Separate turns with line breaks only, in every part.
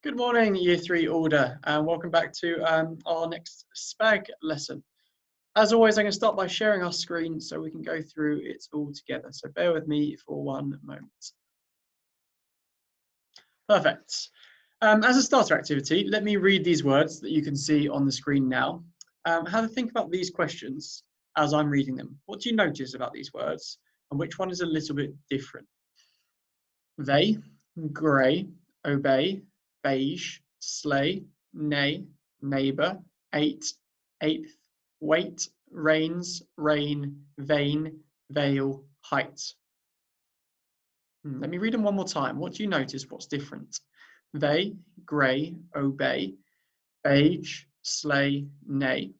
Good morning, Year 3 Order, and welcome back to our next SPaG lesson. As always, I'm going to start by sharing our screen so we can go through it all together. So bear with me for one moment. Perfect. As a starter activity, let me read these words that you can see on the screen now. Have a think about these questions as I'm reading them. What do you notice about these words, and which one is a little bit different? They, grey, obey, beige, sleigh, neigh, neighbour, eight, eighth, wait, rains, rain, vein, veil, height. Let me read them one more time. What do you notice? What's different? They, grey, obey, beige, sleigh, neigh,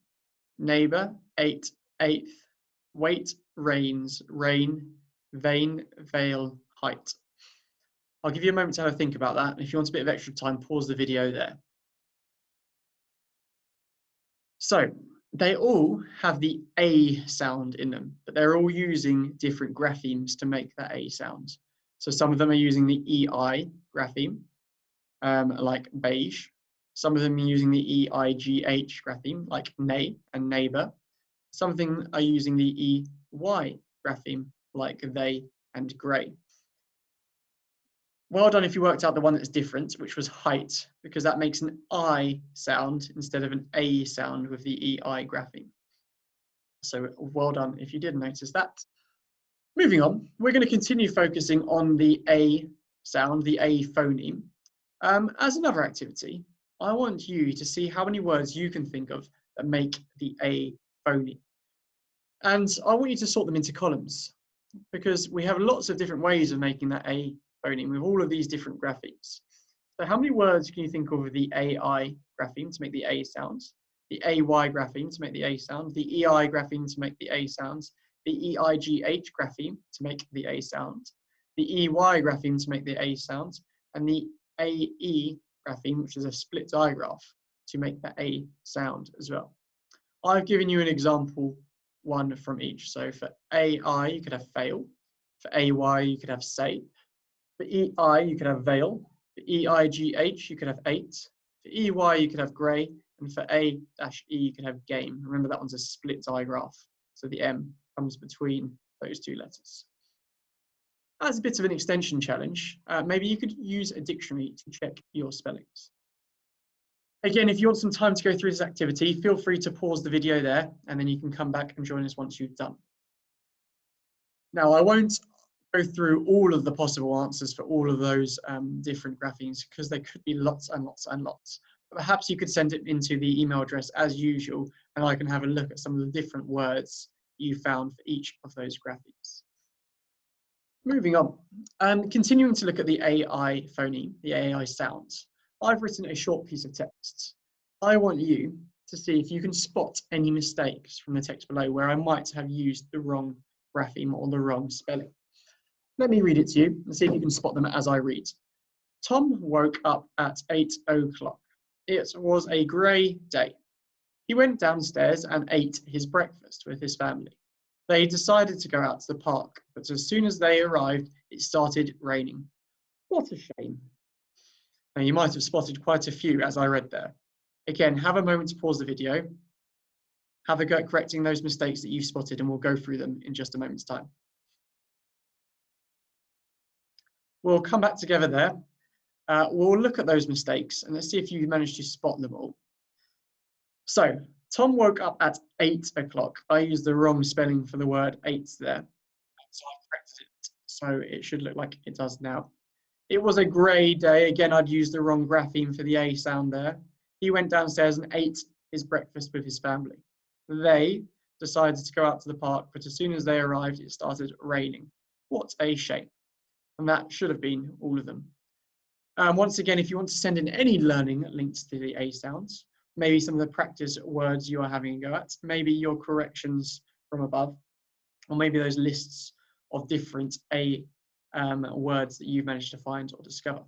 neighbour, eight, eighth, wait, rains, rain, vein, veil, height. I'll give you a moment to have a think about that. If you want a bit of extra time, pause the video there. So they all have the A sound in them, but they're all using different graphemes to make that A sound. So some of them are using the EI grapheme, like beige. Some of them are using the EIGH grapheme, like neigh and neighbour. Some of them are using the EY grapheme, like they and grey. Well done if you worked out the one that's different, which was height, because that makes an I sound instead of an A sound with the EI grapheme. So well done if you did notice that. Moving on, we're going to continue focusing on the A sound, the A phoneme. As another activity, I want you to see how many words you can think of that make the A phoneme. And I want you to sort them into columns, because we have lots of different ways of making that A phoneme with all of these different graphemes. So how many words can you think of with the AI grapheme to make the A sounds, the AY grapheme to make the A sound, the EI grapheme to make the A sounds, the EIGH grapheme to make the A sound, the EY grapheme to make the A sound, and the AE grapheme, which is a split digraph, to make the A sound as well. I've given you an example one from each. So for AI, you could have fail. For AY, you could have say. For EI, you could have veil. For EIGH, you could have eight. For EY, you could have grey. And for A-E, you could have game. Remember, that one's a split digraph. So the M comes between those two letters. As a bit of an extension challenge, maybe you could use a dictionary to check your spellings. Again, if you want some time to go through this activity, feel free to pause the video there, and then you can come back and join us once you've done. Now, I won't go through all of the possible answers for all of those different graphemes, because there could be lots and lots and lots. But perhaps you could send it into the email address as usual, and I can have a look at some of the different words you found for each of those graphemes. Moving on, continuing to look at the AI phoneme, the AI sounds, I've written a short piece of text. I want you to see if you can spot any mistakes from the text below where I might have used the wrong grapheme or the wrong spelling. Let me read it to you and see if you can spot them as I read. Tom woke up at 8 o'clock. It was a grey day. He went downstairs and ate his breakfast with his family. They decided to go out to the park, but as soon as they arrived, it started raining. What a shame. Now, you might have spotted quite a few as I read there. Again, have a moment to pause the video, have a go at correcting those mistakes that you've spotted, and we'll go through them in just a moment's time. We'll come back together there. We'll look at those mistakes and let's see if you managed to spot them all. So, Tom woke up at 8 o'clock. I used the wrong spelling for the word 8 there. So I corrected it, so it should look like it does now. It was a grey day. Again, I'd used the wrong grapheme for the A sound there. He went downstairs and ate his breakfast with his family. They decided to go out to the park, but as soon as they arrived, it started raining. What a shame. And that should have been all of them. Once again, if you want to send in any learning links to the A sounds, maybe some of the practice words you are having a go at, maybe your corrections from above, or maybe those lists of different A words that you've managed to find or discover.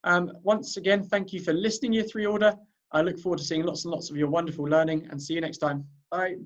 Once again, thank you for listening, Year 3 Order. I look forward to seeing lots and lots of your wonderful learning, and see you next time. Bye.